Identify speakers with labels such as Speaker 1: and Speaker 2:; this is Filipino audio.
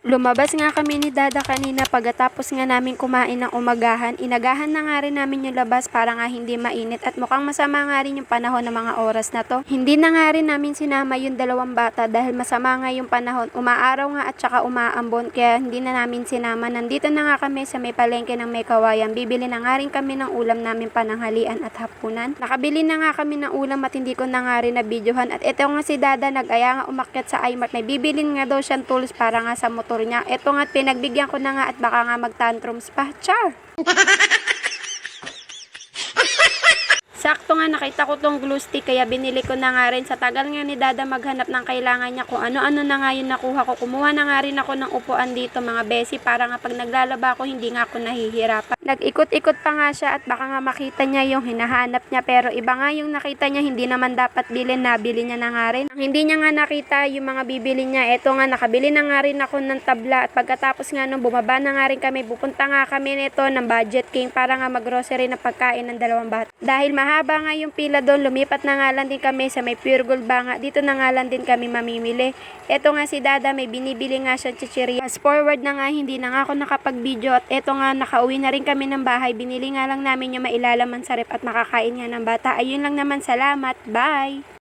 Speaker 1: Lumabas nga kami ni Dada kanina pagkatapos nga namin kumain ng umagahan. Inagahan na nga rin namin yung labas para nga hindi mainit at mukhang masama nga rin yung panahon ng mga oras na to. Hindi na nga rin namin sinama yung dalawang bata dahil masama nga yung panahon. Umaaraw nga at saka umaambon kaya hindi na namin sinama. Nandito na nga kami sa may palengke ng may kawayan. Bibili na nga rin kami ng ulam namin pananghalian at hapunan. Nakabili na nga kami ng ulam at hindi ko na nga rin na videohan. At ito nga si Dada nag-aya nga umakyat sa iMart. May bibilin nga daw siyang tools para nga sa motor niya. Ito nga, pinagbigyan ko na nga at baka nga mag-tantrums pa. Char! Sakto nga nakita ko tong glue stick kaya binili ko na nga rin. Sa tagal nga ni Dada maghanap ng kailangan niya kung ano-ano na nga yung nakuha ko. Kumuha na nga rin ako ng upuan dito mga besi para nga pag naglalaba ako hindi nga ako nahihirapan. Nag-ikot-ikot pa nga siya at baka nga makita niya yung hinahanap niya pero iba nga yung nakita niya hindi naman dapat bilhin, nabili niya na nga rin. Ang hindi niya nga nakita yung mga bibili niya, eto nga nakabili na nga rin ako ng tabla at pagkatapos nga nung bumaba na nga rin kami, pupunta nga kami nito ng Budget King para nga mag-grocery na pagkain ng dalawang bata. Dahil mahaba nga yung pila doon, lumipat na nga lang din kami sa may Pure Gold Banga. Dito na nga lang din kami mamimili. Eto nga si Dada, may binibili nga siya chichirya. Fast forward na nga, hindi na nga ako nakapag-video at eto nga, nakauwi na rin kami ng bahay. Binili nga lang namin yung mailalaman sa rep at makakain nga ng bata. Ayun lang naman, salamat. Bye!